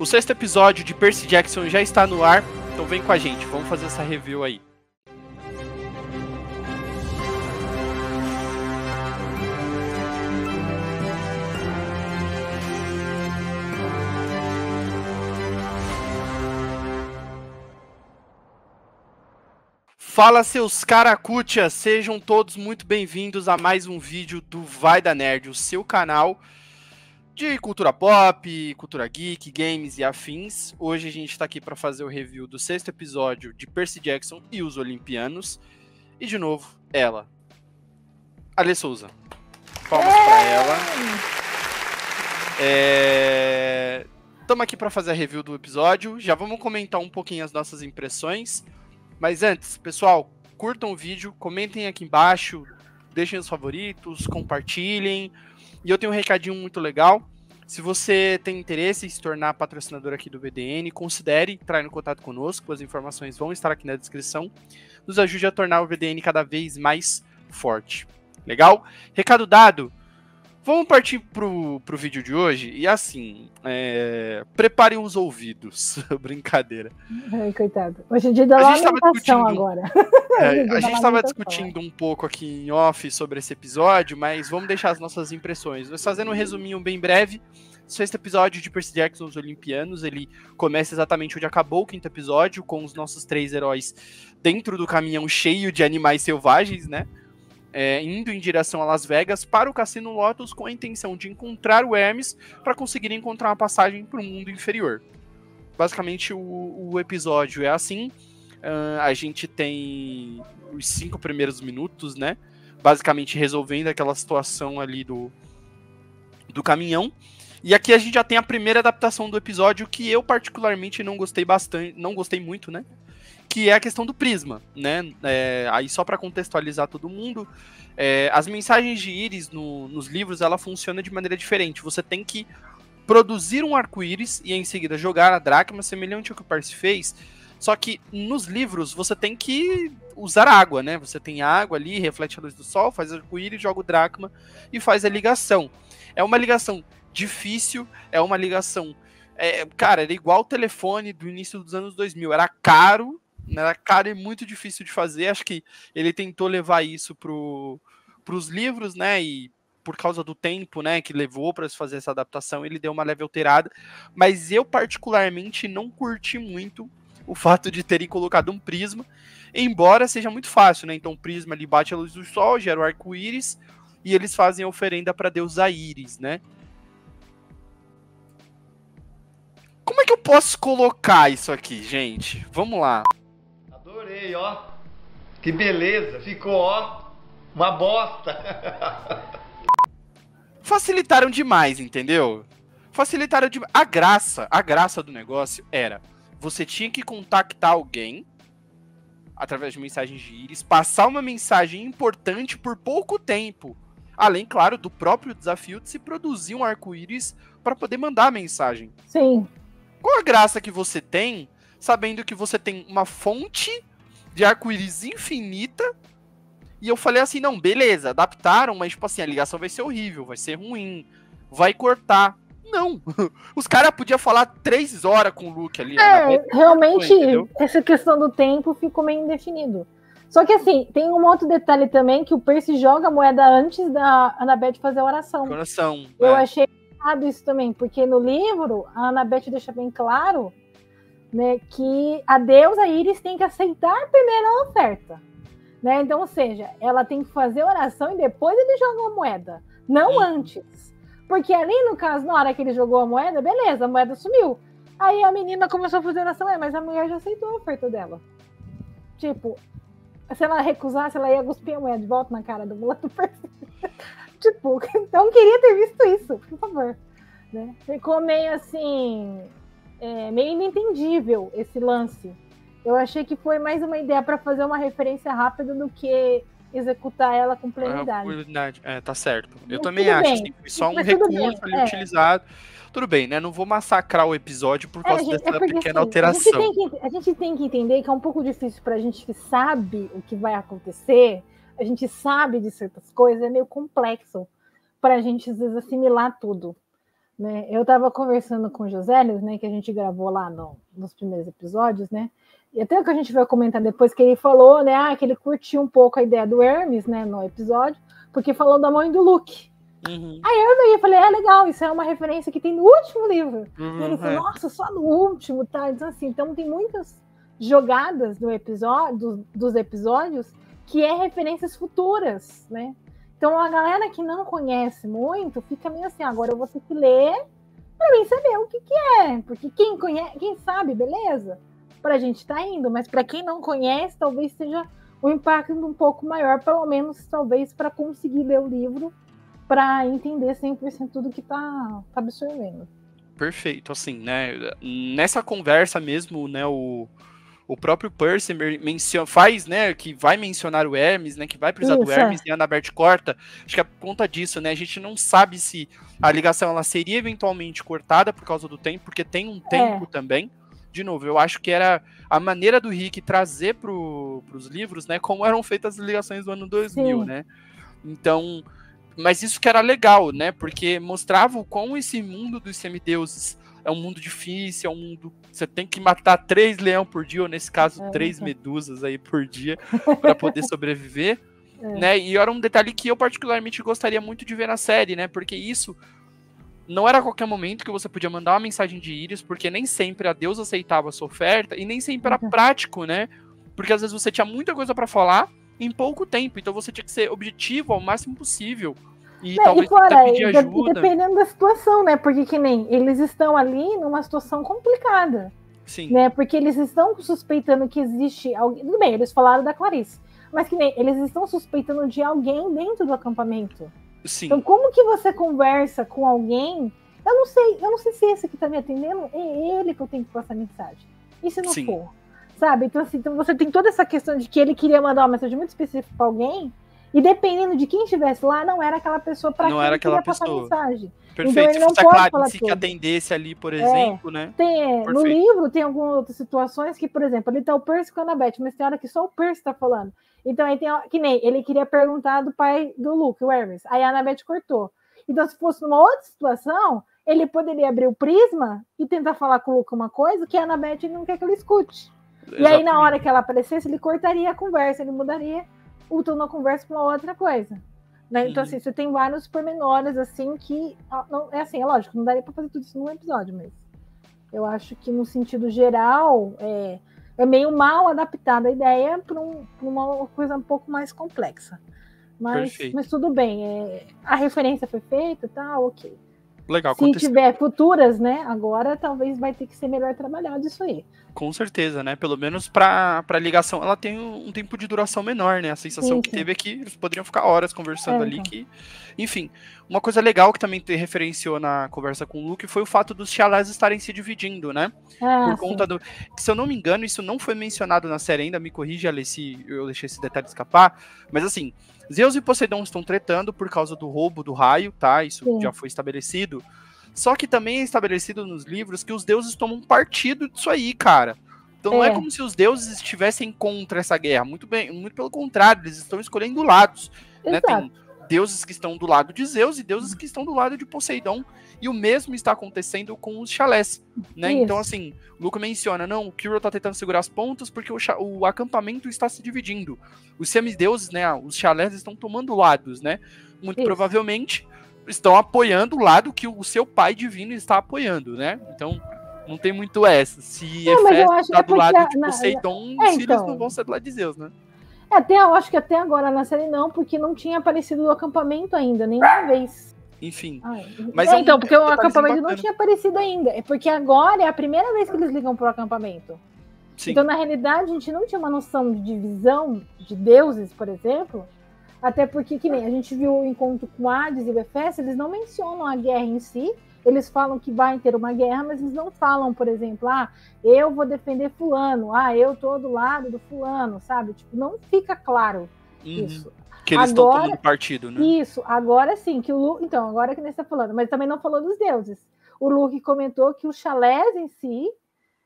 O 6º episódio de Percy Jackson já está no ar, então vem com a gente, vamos fazer essa review aí. Fala, seus caracutias, sejam todos muito bem-vindos a mais um vídeo do Vai da Nerd, o seu canal de cultura pop, cultura geek, games e afins. Hoje a gente está aqui para fazer o review do 6º episódio de Percy Jackson e os Olimpianos. E de novo, ela, Ale Souza. Palmas para ela. Estamos aqui para fazer a review do episódio, já vamos comentar um pouquinho as nossas impressões. Mas antes, pessoal, curtam o vídeo, comentem aqui embaixo, deixem os favoritos, compartilhem. E eu tenho um recadinho muito legal. Se você tem interesse em se tornar patrocinador aqui do VDN, considere entrar em contato conosco, as informações vão estar aqui na descrição. Nos ajude a tornar o VDN cada vez mais forte. Legal? Recado dado. Vamos partir pro vídeo de hoje. E assim, preparem os ouvidos. Brincadeira. Ai, coitado. Hoje em dia da lamentação agora. A gente estava discutindo um pouco aqui em off sobre esse episódio, mas vamos deixar as nossas impressões. Vou fazendo um resuminho bem breve. O 6º episódio de Percy Jackson, os Olimpianos, ele começa exatamente onde acabou o 5º episódio, com os nossos 3 heróis dentro do caminhão cheio de animais selvagens, né? Indo em direção a Las Vegas para o Cassino Lotus com a intenção de encontrar o Hermes para conseguir encontrar uma passagem para o mundo inferior. Basicamente o episódio é assim, a gente tem os 5 primeiros minutos, né? Basicamente resolvendo aquela situação ali do caminhão. E aqui a gente já tem a primeira adaptação do episódio que eu particularmente não gostei muito, né? Que é a questão do prisma, né? Aí só para contextualizar todo mundo, as mensagens de Íris nos livros, ela funciona de maneira diferente. Você tem que produzir um arco-íris e em seguida jogar a dracma, semelhante ao que o Percy fez, só que nos livros você tem que usar água, né? Você tem água ali, reflete a luz do sol, faz arco-íris, joga o dracma e faz a ligação. É uma ligação difícil, é uma ligação... cara, era igual o telefone do início dos anos 2000, era caro e muito difícil de fazer. Acho que ele tentou levar isso pros livros, né, e por causa do tempo, né, que levou para se fazer essa adaptação, ele deu uma leve alterada, mas eu particularmente não curti muito o fato de terem colocado um prisma, embora seja muito fácil, né, então o prisma ali bate a luz do sol, gera o arco-íris, e eles fazem a oferenda para a deusa Íris, né. Como é que eu posso colocar isso aqui, gente? Vamos lá. Adorei, ó. Que beleza. Ficou, ó, uma bosta. Facilitaram demais, entendeu? Facilitaram demais. A graça do negócio era, você tinha que contactar alguém através de mensagens de Íris, passar uma mensagem importante por pouco tempo. Além, claro, do próprio desafio de se produzir um arco-íris para poder mandar a mensagem. Sim. Qual a graça que você tem, sabendo que você tem uma fonte de arco-íris infinita? E eu falei assim, não, beleza, adaptaram, mas tipo assim, a ligação vai ser horrível, vai ser ruim, vai cortar. Não, os caras podiam falar 3 horas com o Luke ali. Realmente, essa questão do tempo ficou meio indefinido. Só que assim, tem um outro detalhe também, que o Percy joga a moeda antes da Annabeth fazer a oração. Eu achei isso também, porque no livro a Annabeth deixa bem claro, né, que a deusa Íris tem que aceitar primeiro a oferta, né? Então, ou seja, ela tem que fazer a oração e depois ele joga a moeda, não antes, porque ali no caso, na hora que ele jogou a moeda, beleza, a moeda sumiu, aí a menina começou a fazer a oração, mas a mulher já aceitou a oferta dela, tipo, se ela recusasse, ela ia cuspir a moeda de volta na cara do mulato Percy. Tipo, então queria ter visto isso, por favor. Né? Ficou meio assim, meio inentendível esse lance. Eu achei que foi mais uma ideia para fazer uma referência rápida do que executar ela com plenidade. Tá certo. Eu também acho que foi só um recurso ali utilizado. Tudo bem, né? Não vou massacrar o episódio por causa dessa pequena alteração. A gente tem que entender que é um pouco difícil pra gente que sabe o que vai acontecer, a gente sabe de certas coisas, é meio complexo pra gente, às vezes, assimilar tudo. né? Eu estava conversando com o Josélius, né, que a gente gravou lá nos primeiros episódios, né? E até o que a gente vai comentar depois, que ele falou, né, que ele curtiu um pouco a ideia do Hermes, né, no episódio, porque falou da mãe do Luke. Uhum. Aí eu falei, legal, isso é uma referência que tem no último livro. E ele falou, nossa, só no último, tá? Então, assim, então tem muitas jogadas dos episódios que é referências futuras, né? Então a galera que não conhece muito fica meio assim, agora eu vou ter que ler para mim saber o que é, porque quem conhece, quem sabe, beleza, pra gente tá indo, mas para quem não conhece, talvez seja um impacto um pouco maior, pelo menos talvez para conseguir ler o livro, para entender 100% tudo que tá absorvendo. Perfeito, assim, né, nessa conversa mesmo, né, o próprio Percy faz, né, que vai mencionar o Hermes, né, que vai precisar do Hermes, e a Annabeth corta. Acho que é por conta disso, né, a gente não sabe se a ligação ela seria eventualmente cortada por causa do tempo, porque tem um tempo também. De novo, eu acho que era a maneira do Rick trazer pros livros, né, como eram feitas as ligações do ano 2000, Sim. né. Então, mas isso que era legal, né, porque mostrava o quão esse mundo dos semideuses é um mundo difícil, é um mundo que você tem que matar 3 leões por dia, ou nesse caso, 3 medusas aí por dia, para poder sobreviver, né? E era um detalhe que eu particularmente gostaria muito de ver na série, né? Porque isso não era a qualquer momento que você podia mandar uma mensagem de Íris, porque nem sempre a deusa aceitava a sua oferta, e nem sempre era prático, né? Porque às vezes você tinha muita coisa para falar em pouco tempo, então você tinha que ser objetivo ao máximo possível. E talvez fora, pedir ajuda. Dependendo da situação, né? Porque que nem eles estão ali numa situação complicada. Sim. Né? Porque eles estão suspeitando que existe alguém. Tudo bem, eles falaram da Clarice. Mas que nem eles estão suspeitando de alguém dentro do acampamento. Sim. Então, como que você conversa com alguém? Eu não sei se esse que tá me atendendo é ele que eu tenho que passar mensagem. E se não for? Sabe? Então, assim, então você tem toda essa questão de que ele queria mandar uma mensagem muito específica para alguém. E dependendo de quem estivesse lá, não era aquela pessoa para quem ele queria passar mensagem. Perfeito. Então ele não pode falar tudo. Que atendesse ali, por exemplo, né? No livro tem algumas outras situações que, por exemplo, ali tá o Percy com a Annabeth, mas tem hora que só o Percy tá falando. Então aí tem que nem ele queria perguntar do pai do Luke, o Hermes. Aí a Annabeth cortou. Então se fosse numa outra situação, ele poderia abrir o prisma e tentar falar com o Luke uma coisa que a Annabeth não quer que ele escute. Exatamente. E aí na hora que ela aparecesse, ele cortaria a conversa, ele mudaria o tom da conversa para uma outra coisa. Né? Então, assim, você tem vários pormenores, assim, que... Não, é assim, é lógico, não daria para fazer tudo isso num episódio, mas eu acho que, no sentido geral, é meio mal adaptada a ideia para uma coisa um pouco mais complexa. Mas tudo bem, a referência foi feita, tá, ok. Legal. Se tiver futuras, né, agora talvez vai ter que ser melhor trabalhado isso aí. Com certeza, né? Pelo menos pra ligação, ela tem um tempo de duração menor, né? A sensação que teve é que eles poderiam ficar horas conversando ali. Que... Enfim, uma coisa legal que também te referenciou na conversa com o Luke foi o fato dos chalés estarem se dividindo, né? Por conta do... Se eu não me engano, isso não foi mencionado na série ainda, me corrige, Alice, se eu deixei esse detalhe escapar. Mas assim, Zeus e Poseidon estão tretando por causa do roubo do raio, tá? Isso já foi estabelecido. Só que também é estabelecido nos livros que os deuses tomam partido disso aí, cara. Então não é como se os deuses estivessem contra essa guerra. Muito bem, muito pelo contrário, eles estão escolhendo lados. Né? Tem deuses que estão do lado de Zeus e deuses que estão do lado de Poseidon. E o mesmo está acontecendo com os chalés. Né? Então, assim, o Luke menciona, não, o Quirrell tá tentando segurar as pontas porque o acampamento está se dividindo. Os semideuses, né, os chalés estão tomando lados, né? Muito provavelmente estão apoiando o lado que o seu pai divino está apoiando, né? Então, não tem muito essa. Se Hefesto está do lado de Poseidon, os filhos não vão ser do lado de Zeus, né? Eu acho que até agora na série não, porque não tinha aparecido o acampamento ainda, nenhuma vez. Enfim. Mas então, porque o acampamento não tinha aparecido ainda. É porque agora é a primeira vez que eles ligam pro acampamento. Sim. Então, na realidade, a gente não tinha uma noção de divisão de deuses, por exemplo. Até porque, que nem a gente viu o encontro com Hades e Hefesto, eles não mencionam a guerra em si, eles falam que vai ter uma guerra, mas eles não falam, por exemplo, eu vou defender fulano, eu tô do lado do fulano, sabe? Tipo, não fica claro isso. Que eles estão tomando partido, né? Isso, agora sim, que o Luke... Então, agora que ele está falando, mas também não falou dos deuses. O Luke comentou que os chalés em si,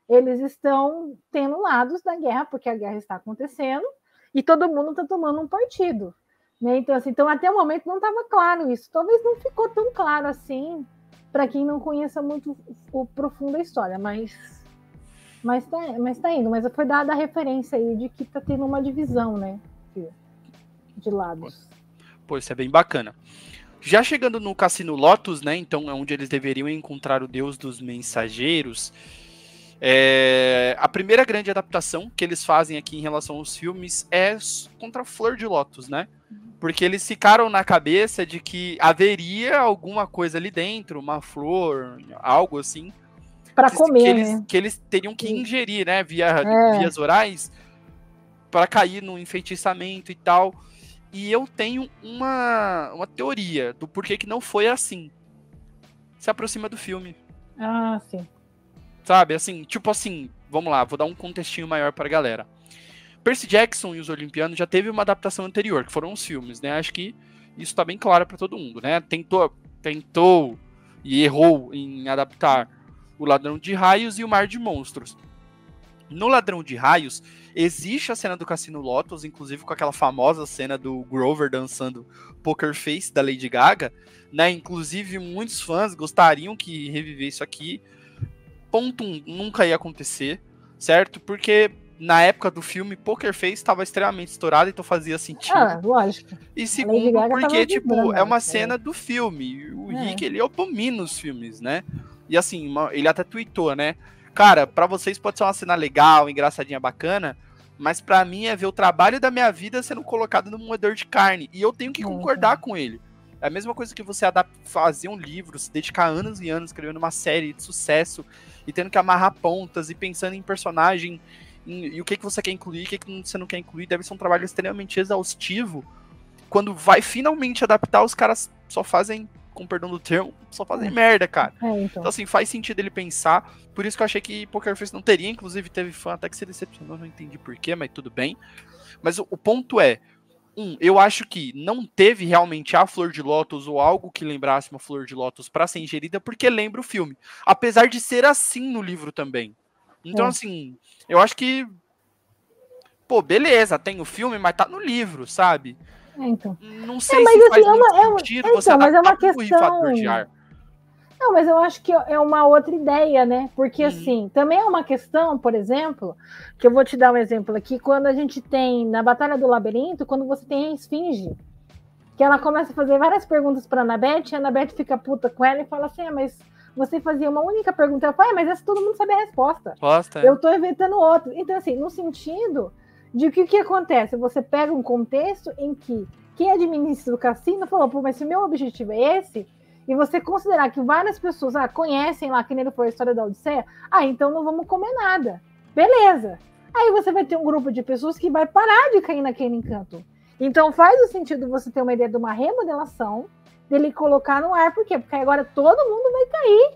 eles estão tendo lados da guerra, porque a guerra está acontecendo, e todo mundo está tomando um partido. Né? Então, assim, até o momento não estava claro isso. Talvez não ficou tão claro assim para quem não conheça muito o profundo da história, mas tá indo. Mas foi dada a referência aí de que tá tendo uma divisão, né? De lados. Pô, isso é bem bacana. Já chegando no Cassino Lotus, né? Então é onde eles deveriam encontrar o Deus dos Mensageiros. A primeira grande adaptação que eles fazem aqui em relação aos filmes é contra a Flor de Lótus, né? Porque eles ficaram na cabeça de que haveria alguma coisa ali dentro, uma flor, algo assim. Para comer, que eles teriam que ingerir, né? Vias orais, para cair no enfeitiçamento e tal. E eu tenho uma teoria do porquê que não foi assim. Se aproxima do filme. Ah, sim. Sabe, assim, tipo assim, vamos lá, vou dar um contextinho maior pra galera. Percy Jackson e os Olimpianos já teve uma adaptação anterior, que foram os filmes, né? Acho que isso tá bem claro pra todo mundo, né? Tentou e errou em adaptar O Ladrão de Raios e O Mar de Monstros. No Ladrão de Raios, existe a cena do Cassino Lotus, inclusive com aquela famosa cena do Grover dançando Poker Face da Lady Gaga, né? Inclusive, muitos fãs gostariam que revivesse isso aqui. Ponto 1, nunca ia acontecer, certo? Porque na época do filme, Poker Face estava extremamente estourado, então fazia sentido. Ah, lógico. E segundo, porque, tipo, é uma cena do filme. O Rick, ele abomina os filmes, né? E assim, ele até tweetou, né? Cara, pra vocês pode ser uma cena legal, engraçadinha, bacana, mas pra mim é ver o trabalho da minha vida sendo colocado no moedor de carne. E eu tenho que concordar com ele. É a mesma coisa que você fazer um livro, se dedicar anos e anos escrevendo uma série de sucesso e tendo que amarrar pontas e pensando em personagem e o que você quer incluir, o que você não quer incluir. Deve ser um trabalho extremamente exaustivo. Quando vai finalmente adaptar, os caras só fazem, com perdão do termo, só fazem merda, cara. Então, assim, faz sentido ele pensar. Por isso que eu achei que Poker Face não teria. Inclusive, teve fã até que se decepcionou, não entendi porquê, mas tudo bem. Mas o ponto é, eu acho que não teve realmente a Flor de Lótus ou algo que lembrasse uma Flor de Lótus pra ser ingerida, porque lembra o filme. Apesar de ser assim no livro também. Então, assim, eu acho que... Pô, beleza, tem o filme, mas tá no livro, sabe? Então. Não sei se faz muito sentido você adaptar um rifador de ar. Não, mas eu acho que é uma outra ideia, né? Porque, assim, também é uma questão, por exemplo, que eu vou te dar um exemplo aqui, quando a gente tem, na Batalha do Labirinto, quando você tem a Esfinge, que ela começa a fazer várias perguntas pra Annabeth, e a Annabeth fica puta com ela e fala assim, mas você fazia uma única pergunta. Ela fala, mas essa todo mundo sabe a resposta. Eu tô inventando outra. Então, assim, no sentido de que o que acontece? Você pega um contexto em que quem administra o cassino falou, pô, mas se o meu objetivo é esse, e você considerar que várias pessoas conhecem lá, que nem foi a história da Odisseia, então não vamos comer nada. Beleza. Aí você vai ter um grupo de pessoas que vai parar de cair naquele encanto. Então faz o sentido você ter uma ideia de uma remodelação, dele colocar no ar. Por quê? Porque agora todo mundo vai cair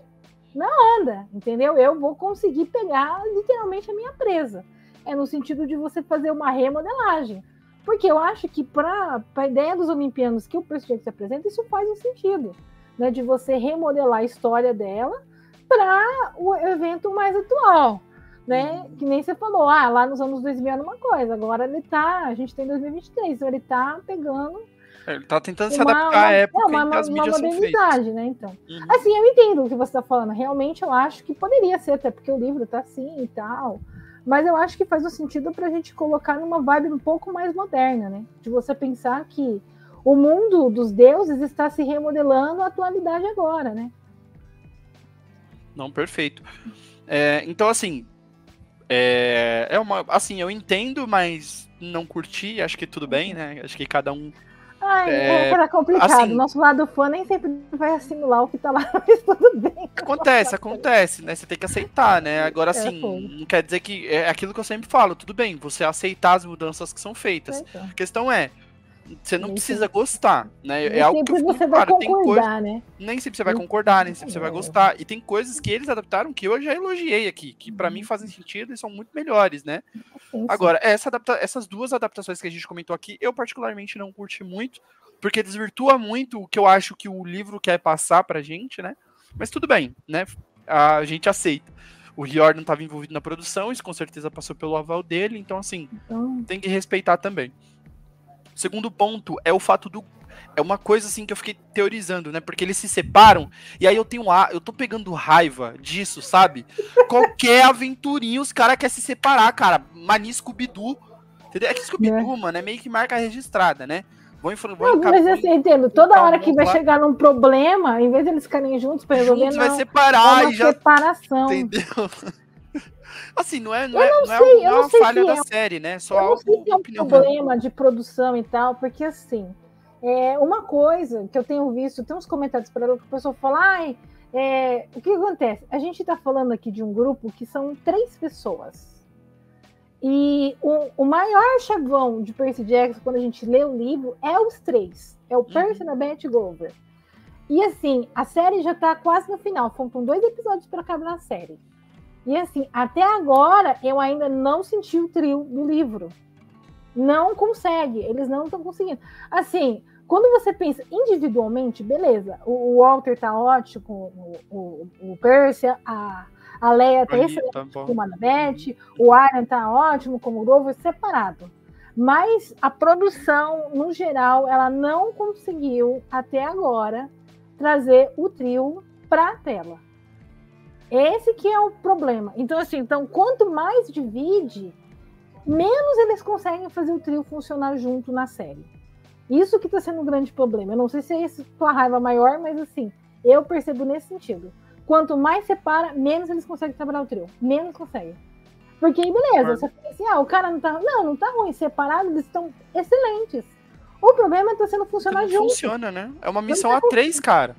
na onda, entendeu? Eu vou conseguir pegar literalmente a minha presa. É no sentido de você fazer uma remodelagem. Porque eu acho que para a ideia dos Olimpianos que o Percy Jackson apresenta, isso faz um sentido. Né, de você remodelar a história dela para o evento mais atual, né? Que nem você falou, lá nos anos 2000 era uma coisa, agora a gente tem 2023, então ele tá pegando... Ele tá tentando se adaptar à época em que as mídias são feitas. Né, então. Assim, eu entendo o que você tá falando, realmente eu acho que poderia ser, até porque o livro tá assim e tal, mas eu acho que faz um sentido pra gente colocar numa vibe um pouco mais moderna, né? De você pensar que o mundo dos deuses está se remodelando à atualidade agora, né? Não, perfeito. Então, assim, assim, eu entendo, mas não curti, acho que tudo bem, né? Acho que cada um... Era complicado. Assim, nosso lado fã nem sempre vai assimilar o que tá lá, mas tudo bem. Acontece, né? Você tem que aceitar, né? Agora, assim, não quer dizer que... É aquilo que eu sempre falo, tudo bem, você aceitar as mudanças que são feitas. A questão é, você não precisa gostar, né? É algo que eu você vai concordar, né? Nem sempre você vai concordar, nem sempre você vai gostar. E tem coisas que eles adaptaram que eu já elogiei aqui, que pra mim fazem sentido e são muito melhores, né? Sim. Agora, essas duas adaptações que a gente comentou aqui, eu particularmente não curti muito, porque desvirtua muito o que eu acho que o livro quer passar pra gente, né? Mas tudo bem, né? A gente aceita. O Riordan estava envolvido na produção, isso com certeza passou pelo aval dele, então, assim, tem que respeitar também. O segundo ponto é o fato do é uma coisa assim que eu fiquei teorizando, né? Porque eles se separam, e aí eu tô pegando raiva disso, sabe? Qualquer aventurinha, os caras querem se separar, cara. Mani Scooby-Doo. Entendeu? É que Scooby-Doo, mano, é meio que marca registrada, né? Mas assim, eu entendo. Toda hora que vai chegar num problema, em vez de eles ficarem juntos pra resolver, vai separar é uma separação. Entendeu? Assim, não é uma falha da série, né? Só eu não sei se é um problema de produção e tal, porque assim, uma coisa que eu tenho visto, tem uns comentários para que o pessoal fala, o que acontece? A gente tá falando aqui de um grupo que são 3 pessoas. E o maior chavão de Percy Jackson, quando a gente lê o livro, é os 3. É o Percy, Annabeth e Grover. E assim, a série já tá quase no final. Faltam 2 episódios para acabar a série. E assim, até agora, eu ainda não senti o trio do livro. Não consegue. Eles não estão conseguindo. Assim, quando você pensa individualmente, beleza. O Walter tá ótimo, o Percy, a Leia tá excelente como a Annabeth, o Arya tá ótimo como o Grover, separado. Mas a produção, no geral, ela não conseguiu, até agora, trazer o trio para a tela. Esse que é o problema. Então, assim, quanto mais divide, menos eles conseguem fazer o trio funcionar junto na série. Isso que está sendo um grande problema. Eu não sei se é isso tua raiva maior, mas assim, eu percebo nesse sentido. Quanto mais separa, menos eles conseguem trabalhar o trio. Menos conseguem. Porque aí, beleza, você fala assim, o cara não tá... Não tá ruim. Separados, eles estão excelentes. O problema é que tá sendo funcionar junto. Funciona, né? É uma missão a 3, cara.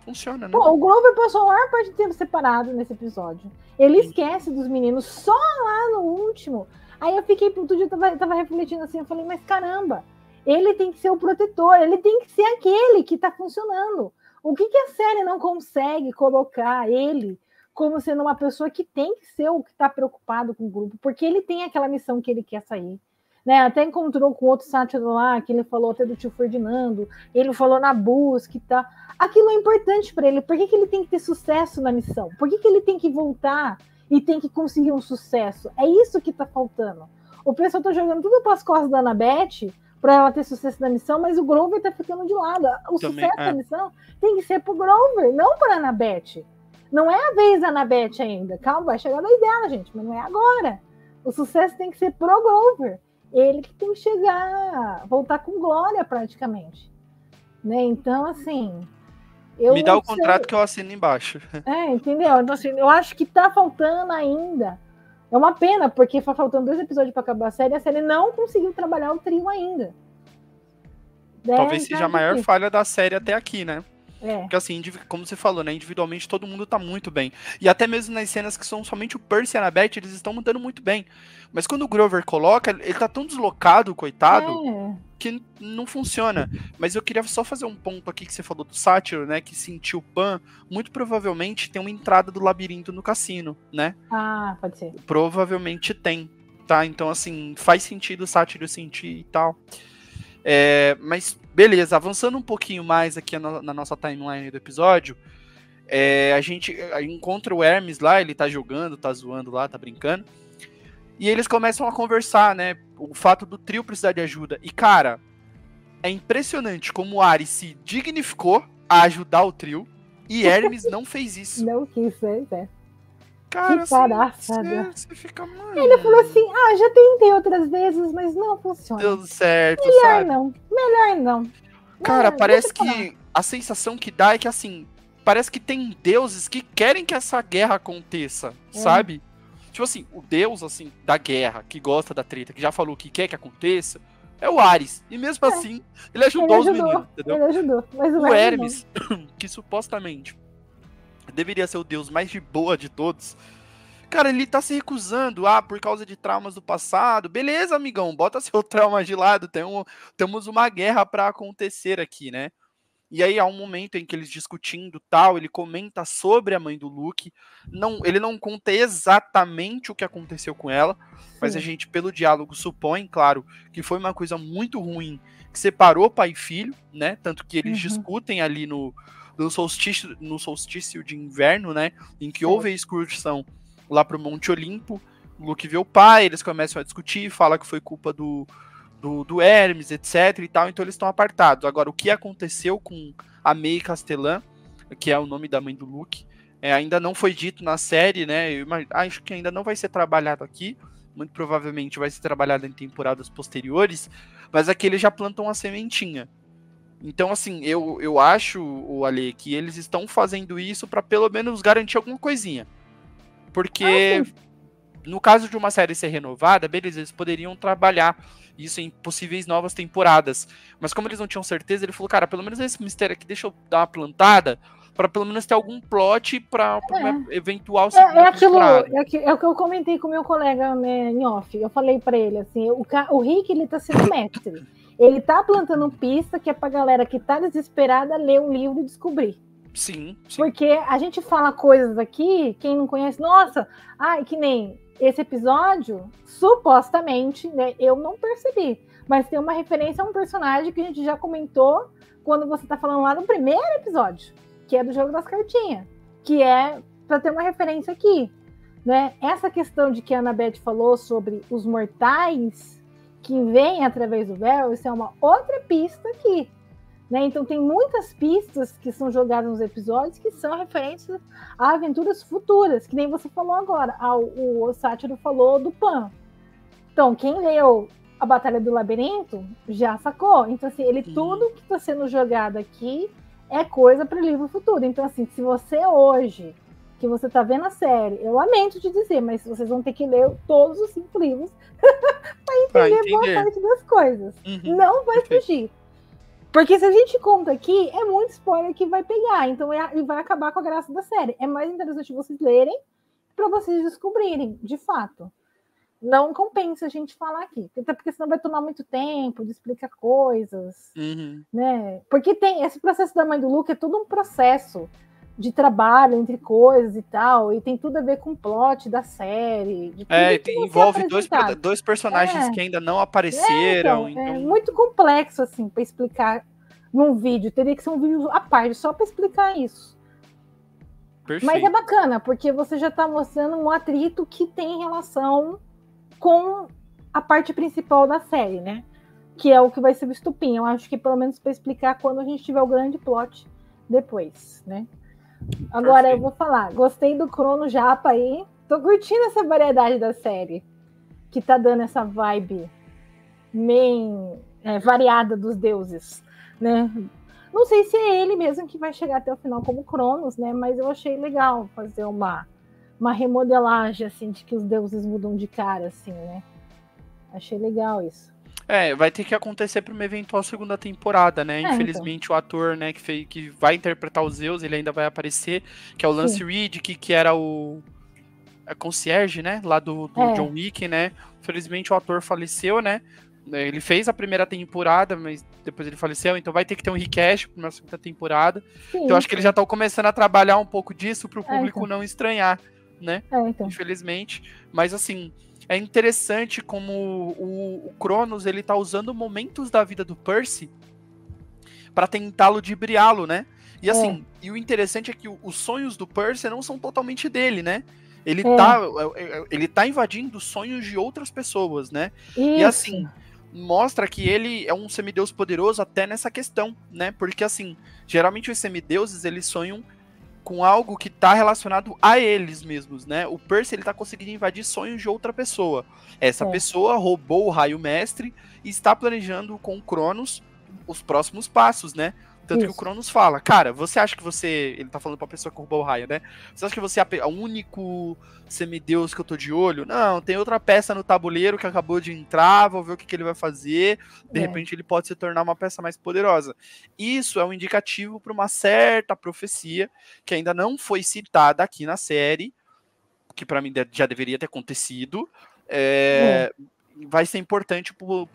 Funciona, né? Pô, o Grover passou a maior parte do tempo separado nesse episódio. Ele esquece dos meninos só lá no último. Aí eu fiquei, outro dia eu tava refletindo assim, eu falei, mas caramba, ele tem que ser o protetor, ele tem que ser aquele que tá funcionando. O que a série não consegue colocar ele como sendo uma pessoa que tem que ser o que está preocupado com o grupo, porque ele tem aquela missão que ele quer sair. Né? Até encontrou com outro sátiro lá, que ele falou até do tio Ferdinando, ele falou na busca e tal. Aquilo é importante para ele. Por que ele tem que ter sucesso na missão? Por que ele tem que voltar e tem que conseguir um sucesso? É isso que está faltando. O pessoal está jogando tudo para as costas da Annabeth, para ela ter sucesso na missão, mas o Grover tá ficando de lado. O sucesso da missão tem que ser pro Grover, não pra Annabeth. Não é a vez da Annabeth ainda. Calma, vai chegar a vez dela, gente, mas não é agora. O sucesso tem que ser pro Grover. Ele que tem que chegar, voltar com glória praticamente. Né? Então, assim... Me dá o contrato que eu assino embaixo. Entendeu? Então, assim, eu acho que tá faltando ainda. É uma pena, porque tá faltando 2 episódios para acabar a série não conseguiu trabalhar o trio ainda. Talvez seja a maior falha da série até aqui, né? Porque assim, como você falou, né? Individualmente todo mundo tá muito bem. E até mesmo nas cenas que são somente o Percy e a Annabeth, eles estão mandando muito bem. Mas quando o Grover coloca, ele tá tão deslocado, coitado, que não funciona. Mas eu queria só fazer um ponto aqui que você falou do sátiro, né? Que sentiu Pan, muito provavelmente tem uma entrada do labirinto no cassino, né? Ah, pode ser. Provavelmente tem, tá? Então, assim, faz sentido o sátiro sentir e tal. Mas, beleza, avançando um pouquinho mais aqui na nossa timeline do episódio, a gente encontra o Hermes lá, ele tá jogando, tá zoando lá, tá brincando, e eles começam a conversar, né, o fato do trio precisar de ajuda, e cara, é impressionante como o Ares se dignificou a ajudar o trio, e Hermes não fez isso. Não quis, né? Cara, você fica, mano... Ele falou assim, já tentei outras vezes, mas não funciona. Deu certo, melhor não. Cara, parece que a sensação que dá é que, assim, parece que tem deuses que querem que essa guerra aconteça, sabe? Tipo assim, o deus, assim, da guerra, que gosta da treta, que já falou que quer que aconteça, é o Ares. E mesmo assim, ele ajudou os meninos, entendeu? Ele ajudou, mas o Hermes, que supostamente deveria ser o deus mais de boa de todos, cara, ele tá se recusando, por causa de traumas do passado. Beleza, amigão, bota seu trauma de lado, temos uma guerra pra acontecer aqui, né? E aí há um momento em que eles discutindo tal, ele comenta sobre a mãe do Luke, ele não conta exatamente o que aconteceu com ela, mas a gente, pelo diálogo, supõe, claro, que foi uma coisa muito ruim, que separou pai e filho, né? Tanto que eles discutem ali no solstício de inverno, né? Em que houve a excursão lá pro Monte Olimpo, o Luke vê o pai, eles começam a discutir, fala que foi culpa do do Hermes, etc e tal, então eles estão apartados. Agora, o que aconteceu com a May Castellan, que é o nome da mãe do Luke, ainda não foi dito na série, né? Eu acho que ainda não vai ser trabalhado aqui, muito provavelmente vai ser trabalhado em temporadas posteriores, mas aqui eles já plantam uma sementinha. Então, assim, eu acho, Ale, que eles estão fazendo isso para pelo menos garantir alguma coisinha. Porque, no caso de uma série ser renovada, beleza, eles poderiam trabalhar isso em possíveis novas temporadas. Mas como eles não tinham certeza, ele falou, cara, pelo menos esse mistério aqui, deixa eu dar uma plantada, para pelo menos ter algum plot para uma eventual segunda temporada. É o que eu comentei com o meu colega, né, em off. Eu falei para ele, assim, o Rick, ele tá sendo mestre. Ele tá plantando pista que é pra galera que tá desesperada ler um livro e descobrir. Sim. Porque a gente fala coisas aqui, quem não conhece, nossa, que nem esse episódio, supostamente, né, eu não percebi, mas tem uma referência a um personagem que a gente já comentou quando você tá falando lá no primeiro episódio, que é do jogo das cartinhas, que é pra ter uma referência aqui, né? Essa questão de que a Annabeth falou sobre os mortais que vem através do véu, isso é uma outra pista aqui, né? Então tem muitas pistas que são jogadas nos episódios que são referentes a aventuras futuras, que nem você falou agora, o Sátiro falou do Pan. Então quem leu a Batalha do Labirinto já sacou. Então assim, tudo que está sendo jogado aqui é coisa para livro futuro. Então assim, se você hoje que você tá vendo a série, eu lamento te dizer, mas vocês vão ter que ler todos os 5 livros para entender boa parte das coisas. Não vai fugir. Porque se a gente conta aqui, é muito spoiler que vai pegar, então e vai acabar com a graça da série. É mais interessante vocês lerem para vocês descobrirem, de fato. Não compensa a gente falar aqui, até porque senão vai tomar muito tempo de explicar coisas, né? Porque tem esse processo da mãe do Luke, é todo um processo de trabalho entre coisas e tal, e tem tudo a ver com o plot da série. Envolve dois personagens que ainda não apareceram. É muito complexo, assim, para explicar num vídeo. Teria que ser um vídeo à parte, só para explicar isso. Perfeito. Mas é bacana, porque você já está mostrando um atrito que tem relação com a parte principal da série, né? Que é o que vai ser o estupim. Eu acho que pelo menos para explicar quando a gente tiver o grande plot depois, né? Agora eu vou falar, gostei do Crono Japa aí, tô curtindo essa variedade da série, que tá dando essa vibe bem variada dos deuses, né? Não sei se é ele mesmo que vai chegar até o final como Cronos, né? Mas eu achei legal fazer uma remodelagem, assim, de que os deuses mudam de cara, assim, né? Achei legal isso. Vai ter que acontecer para uma eventual segunda temporada, né? Infelizmente, então. O ator, né, que vai interpretar o Zeus, ele ainda vai aparecer, que é o Lance Reed, que era o concierge, né? Lá do John Wick, né? Infelizmente, o ator faleceu, né? Ele fez a primeira temporada, mas depois ele faleceu, então vai ter que ter um request para uma segunda temporada. Sim, então, acho que eles já estão começando a trabalhar um pouco disso para o público não estranhar, né? Infelizmente. Mas, assim... É interessante como o Cronos, ele tá usando momentos da vida do Percy para tentar ludibriá-lo, né? E assim, e o interessante é que os sonhos do Percy não são totalmente dele, né? Ele tá invadindo os sonhos de outras pessoas, né? Isso. E assim, mostra que ele é um semideus poderoso até nessa questão, né? Porque assim, geralmente os semideuses, eles sonham com algo que tá relacionado a eles mesmos, né? O Percy, ele tá conseguindo invadir sonhos de outra pessoa. Essa pessoa roubou o Raio Mestre e está planejando com o Cronos os próximos passos, né? Tanto que o Cronos fala, cara, você acha que você... Ele tá falando pra pessoa que roubou o raio, né? Você acha que você é o único semideus que eu tô de olho? Não, tem outra peça no tabuleiro que acabou de entrar, vou ver o que ele vai fazer. De repente ele pode se tornar uma peça mais poderosa. Isso é um indicativo para uma certa profecia que ainda não foi citada aqui na série, que pra mim já deveria ter acontecido. Vai ser importante por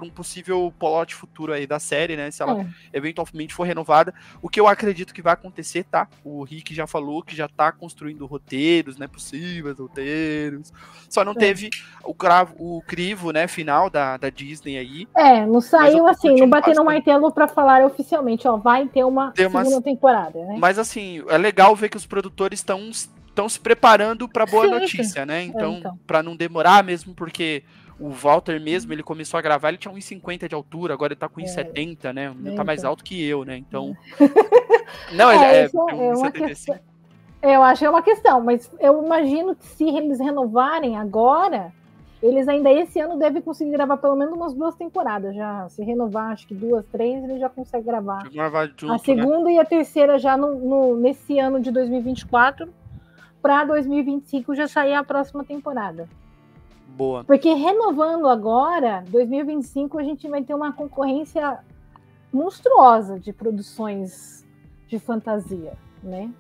um possível plot futuro aí da série, né? Se ela eventualmente for renovada. O que eu acredito que vai acontecer, tá? O Rick já falou que já tá construindo roteiros, né? Possíveis roteiros. Só não teve o crivo, né? Final da Disney aí. Não saiu assim, não bateu no martelo pra falar oficialmente, ó, vai ter uma segunda temporada, né? Mas assim, é legal ver que os produtores estão se preparando pra boa notícia, né? Então, pra não demorar mesmo, porque O Walter mesmo, ele começou a gravar, ele tinha 1,50 de altura, agora ele tá com 1,70, né? Ele tá mais alto que eu, né? Então... Não, é uma questão. Eu acho que é uma questão, mas eu imagino que se eles renovarem agora, eles ainda esse ano devem conseguir gravar pelo menos umas 2 temporadas já. Se renovar, acho que 2, 3, ele já consegue gravar. Junto, a segunda, né? E a terceira já nesse ano de 2024, para 2025 já sair a próxima temporada. Boa. Porque renovando agora, 2025, a gente vai ter uma concorrência monstruosa de produções de fantasia, né?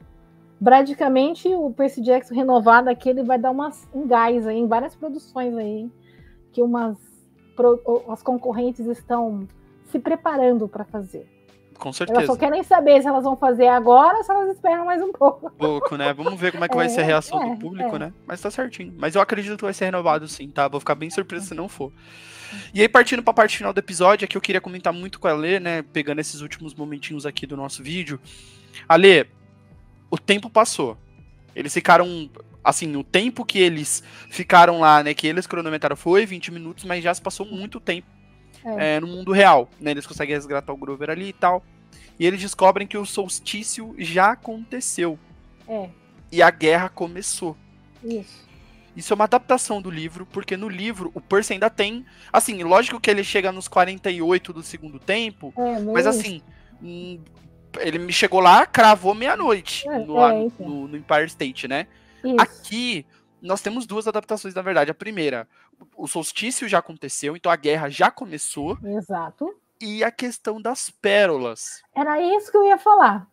Praticamente o Percy Jackson renovado aqui, ele vai dar um gás aí em várias produções aí que as concorrentes estão se preparando para fazer. Com certeza. Elas só querem saber se elas vão fazer agora ou se elas esperam mais um pouco. Né? Vamos ver como é que vai ser a reação do público, né? Mas tá certinho. Mas eu acredito que vai ser renovado sim, tá? Vou ficar bem surpreso se não for. E aí, partindo pra parte final do episódio, aqui eu queria comentar muito com a Alê, né? Pegando esses últimos momentinhos aqui do nosso vídeo. Alê, o tempo passou. Eles ficaram... Assim, o tempo que eles ficaram lá, né? Que eles cronometraram foi 20 minutos, mas já se passou muito tempo. No mundo real, né? Eles conseguem resgatar o Grover ali e tal. E eles descobrem que o solstício já aconteceu. E a guerra começou. Isso é uma adaptação do livro, porque no livro o Percy ainda tem... Assim, lógico que ele chega nos 48 do segundo tempo, mas assim... Ele me chegou lá, cravou meia-noite no Empire State, né? Isso. Aqui, nós temos 2 adaptações, na verdade. A primeira, o solstício já aconteceu, então a guerra já começou. Exato. E a questão das pérolas. Era isso que eu ia falar.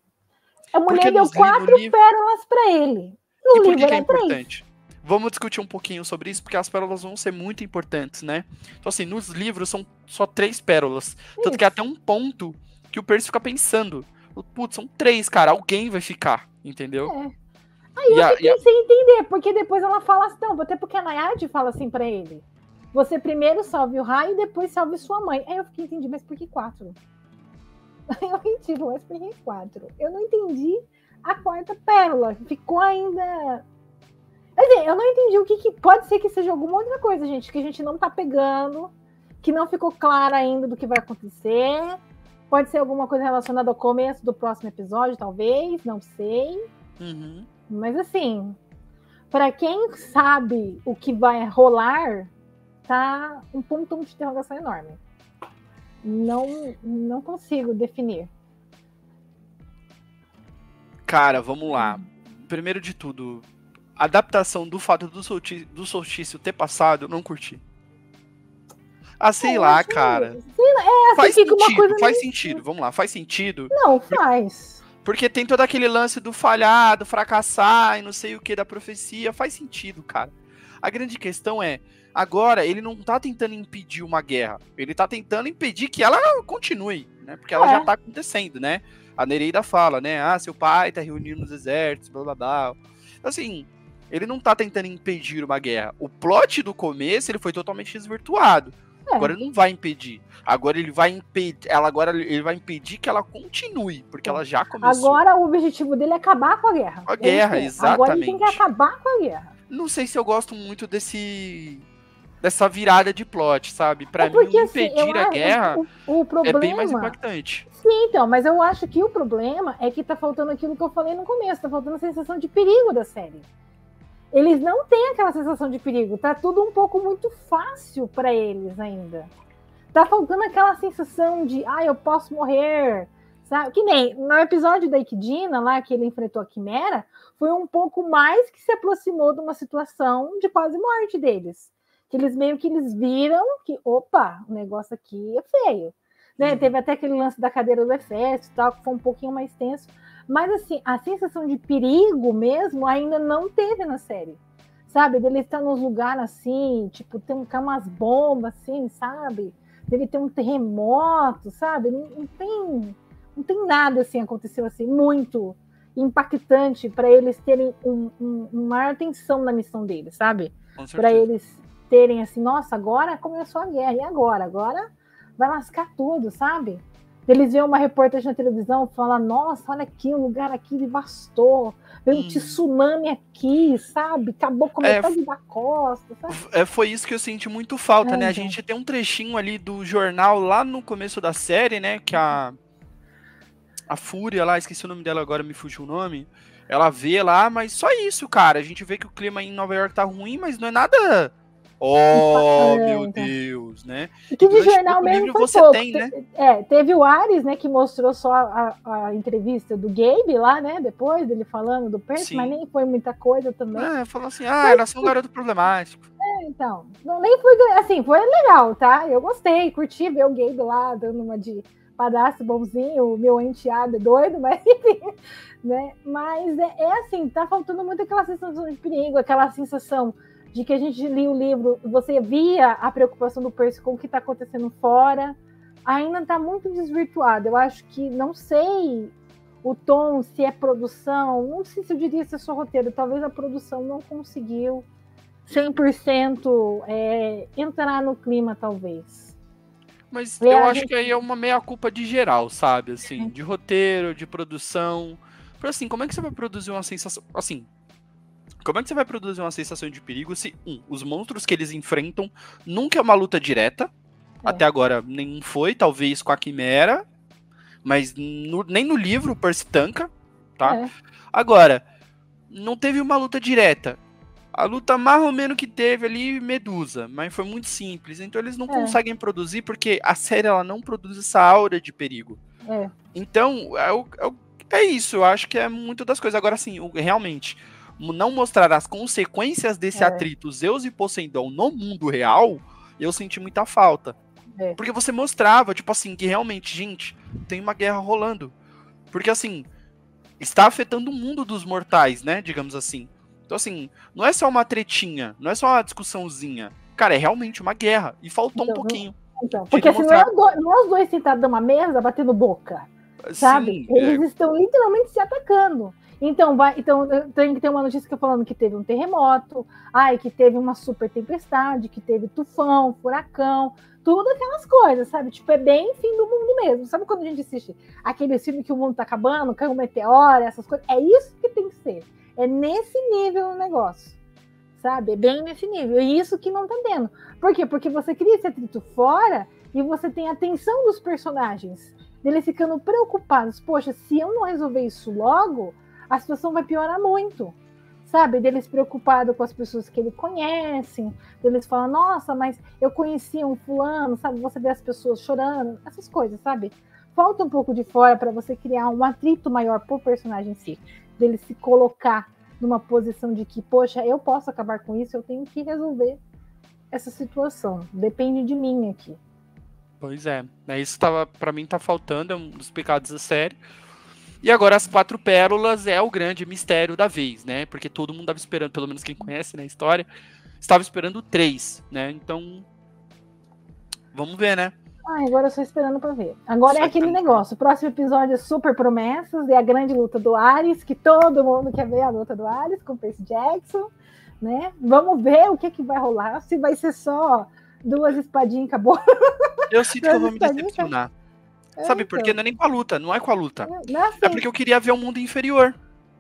A mulher deu 4 pérolas para ele. E por que é importante? Vamos discutir um pouquinho sobre isso, porque as pérolas vão ser muito importantes, né? Então, assim, nos livros são só 3 pérolas. Tanto que até um ponto que o Percy fica pensando. Putz, são 3, cara. Alguém vai ficar, entendeu? Aí eu fiquei sem entender, porque depois ela fala assim, não, até porque a Nayade fala assim pra ele. Você primeiro salve o raio e depois salve sua mãe. Aí eu fiquei, entendi, mas por que 4? Eu entendi, mas por que 4? Eu não entendi a 4ª pérola. Ficou ainda... Quer dizer, eu não entendi o que pode ser que seja alguma outra coisa, gente, que a gente não tá pegando, que não ficou claro ainda do que vai acontecer. Pode ser alguma coisa relacionada ao começo do próximo episódio, talvez, não sei. Mas assim, para quem sabe o que vai rolar, tá um ponto de interrogação enorme. Não consigo definir. Cara, vamos lá. Primeiro de tudo, a adaptação do fato do solstício ter passado, eu não curti. Sei lá, cara. Faz sentido, faz sentido. Vamos lá, faz sentido. Não, faz. Porque tem todo aquele lance do falhar, do fracassar e não sei o que da profecia. Faz sentido, cara. A grande questão é, agora ele não tá tentando impedir uma guerra. Ele tá tentando impedir que ela continue, né? Porque ela já tá acontecendo, né? A Nereida fala, né? Seu pai tá reunindo os exércitos, blá blá blá. Assim, ele não tá tentando impedir uma guerra. O plot do começo, ele foi totalmente desvirtuado. Agora ele não vai impedir. Agora ele vai impedir que ela continue, porque ela já começou. Agora o objetivo dele é acabar com a guerra. A guerra, exatamente. Agora ele tem que acabar com a guerra. Não sei se eu gosto muito dessa virada de plot, sabe? Pra mim, impedir a guerra o problema, é bem mais impactante. Sim, então, mas eu acho que o problema é que tá faltando aquilo que eu falei no começo, tá faltando a sensação de perigo da série. Eles não têm aquela sensação de perigo, tá tudo um pouco muito fácil para eles ainda. Tá faltando aquela sensação de, eu posso morrer, sabe? Que nem no episódio da Ikidina, lá que ele enfrentou a Quimera, foi um pouco mais que se aproximou de uma situação de quase morte deles. Que eles viram que, opa, o negócio aqui é feio. Né? Teve até aquele lance da cadeira do exército e tal, que foi um pouquinho mais tenso. Mas, assim, a sensação de perigo mesmo ainda não teve na série. Sabe? Dele estar nos lugares assim, tipo, tem umas bombas assim, sabe? Dele ter um terremoto, sabe? Não tem nada assim, aconteceu assim, muito impactante para eles terem uma maior atenção na missão deles, sabe? Para eles terem assim, nossa, agora começou a guerra, e agora? Agora vai lascar tudo, sabe? Eles veem uma reportagem na televisão e falam, nossa, olha aqui, o lugar aqui devastou. Veio um tsunami aqui, sabe? Acabou com a metade da costa, sabe? Foi isso que eu senti muito falta, né? A gente tem um trechinho ali do jornal lá no começo da série, né? Que a Fúria lá, esqueci o nome dela agora, me fugiu o nome. Ela vê lá, mas só isso, cara. A gente vê que o clima em Nova York tá ruim, mas não é nada... meu Deus, né? E que de jornal mesmo foi você pouco. Tem, né? Teve o Ares, né, que mostrou só a entrevista do Gabe lá, né, depois dele falando do Percy, mas nem foi muita coisa também. Falou assim, era só um garoto problemático. Então, nem foi assim, foi legal, tá? Eu gostei, curti ver o Gabe lá dando uma de padrasto bonzinho, o meu enteado é doido, mas enfim, né? Mas assim, tá faltando muito aquela sensação de perigo, aquela sensação de que a gente lia o livro, você via a preocupação do Percy com o que está acontecendo fora, ainda está muito desvirtuado. Eu acho que, não sei o tom, se é produção, não sei se eu diria se é só roteiro, talvez a produção não conseguiu 100% entrar no clima, talvez. Mas eu acho que aí é uma meia-culpa de geral, sabe? Assim, de roteiro, de produção. Porque assim, como é que você vai produzir uma sensação... Assim, como é que você vai produzir uma sensação de perigo se, os monstros que eles enfrentam nunca é uma luta direta? Até agora nenhum foi, talvez com a Quimera, mas nem no livro o Percy tanca, tá? Agora, não teve uma luta direta. A luta mais ou menos que teve ali, Medusa, mas foi muito simples. Então eles não conseguem produzir porque a série ela não produz essa aura de perigo. Então, é isso, eu acho que é muito das coisas. Agora, assim, realmente... não mostrar as consequências desse atrito Zeus e Poseidon no mundo real, eu senti muita falta. Porque você mostrava, tipo assim, que realmente, gente, tem uma guerra rolando. Porque, assim, está afetando o mundo dos mortais, né, digamos assim. Então, assim, não é só uma tretinha, não é só uma discussãozinha. Cara, é realmente uma guerra. E faltou um pouquinho. Porque assim, não é os dois sentados numa mesa batendo boca, sabe? Sim, eles estão literalmente se atacando. Então, tem que ter uma notícia falando que teve um terremoto, que teve uma super tempestade, que teve tufão, furacão, tudo aquelas coisas, sabe? Tipo, é bem fim do mundo mesmo. Sabe quando a gente assiste aquele filme que o mundo tá acabando, caiu um meteoro, essas coisas? É isso que tem que ser. É nesse nível o negócio, sabe? É bem nesse nível. E isso que não tá tendo. Por quê? Porque você cria esse atrito fora e você tem a atenção dos personagens, deles ficando preocupados. Poxa, se eu não resolver isso logo... a situação vai piorar muito, sabe? Deles preocupados com as pessoas que ele conhecem, deles falam, nossa, mas eu conhecia um fulano, sabe? Você vê as pessoas chorando, essas coisas, sabe? Falta um pouco de fora para você criar um atrito maior pro personagem em si, dele se colocar numa posição de que, poxa, eu posso acabar com isso, eu tenho que resolver essa situação, depende de mim aqui. Pois é, isso para mim tá faltando, é um dos pecados da série. E agora as 4 pérolas é o grande mistério da vez, né? Porque todo mundo estava esperando, pelo menos quem conhece, né, a história, estava esperando 3, né? Então, vamos ver, né? Agora eu estou esperando para ver. Agora é aquele negócio, o próximo episódio é super promessas, é a grande luta do Ares, que todo mundo quer ver a luta do Ares com o Percy Jackson, né? Vamos ver o que vai rolar, se vai ser só 2 espadinhas e acabou. Eu sinto que eu vou me decepcionar. Sabe por quê? Não é nem com a luta, não é com a luta. É porque eu queria ver um mundo inferior,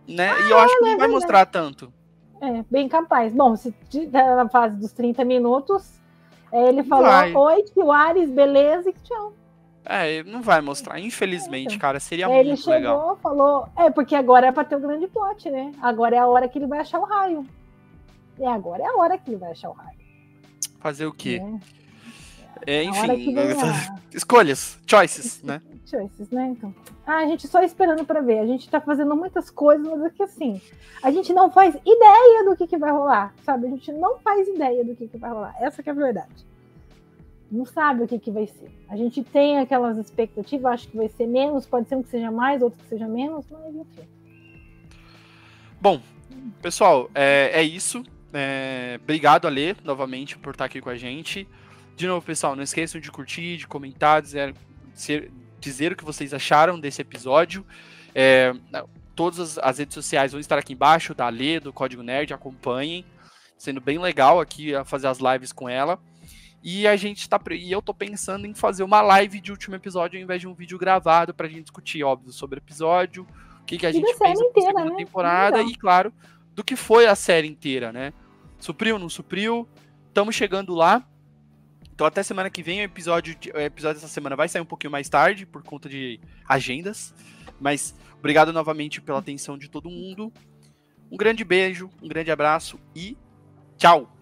né? E eu acho que não vai mostrar tanto. Bem capaz. Bom, se na fase dos 30 minutos, ele falou, oi, o Ares, beleza, e tchau. Não vai mostrar, infelizmente, cara, seria muito legal. Ele chegou, falou, porque agora é pra ter o grande plot, né? Agora é a hora que ele vai achar o raio. Agora é a hora que ele vai achar o raio. Fazer o quê? Enfim, escolhas, choices, né? Choices, né? Então, a gente só esperando para ver. A gente tá fazendo muitas coisas, mas é que assim, a gente não faz ideia do que vai rolar, sabe? A gente não faz ideia do que vai rolar. Essa que é a verdade. Não sabe o que vai ser. A gente tem aquelas expectativas, acho que vai ser menos, pode ser um que seja mais, outro que seja menos, mas enfim. Bom, pessoal, é isso. Obrigado, Alê, novamente, por estar aqui com a gente. De novo, pessoal, não esqueçam de curtir, de comentar, dizer o que vocês acharam desse episódio. Todas as redes sociais vão estar aqui embaixo, da Alê, do Código Nerd, acompanhem. Sendo bem legal aqui fazer as lives com ela. E eu tô pensando em fazer uma live de último episódio ao invés de um vídeo gravado pra gente discutir, óbvio, sobre o episódio, o que a gente pensa da segunda temporada e, claro, do que foi a série inteira, né? Supriu, não supriu? Estamos chegando lá. Então até semana que vem o episódio dessa semana vai sair um pouquinho mais tarde, por conta de agendas. Mas obrigado novamente pela atenção de todo mundo. Um grande beijo, um grande abraço e tchau!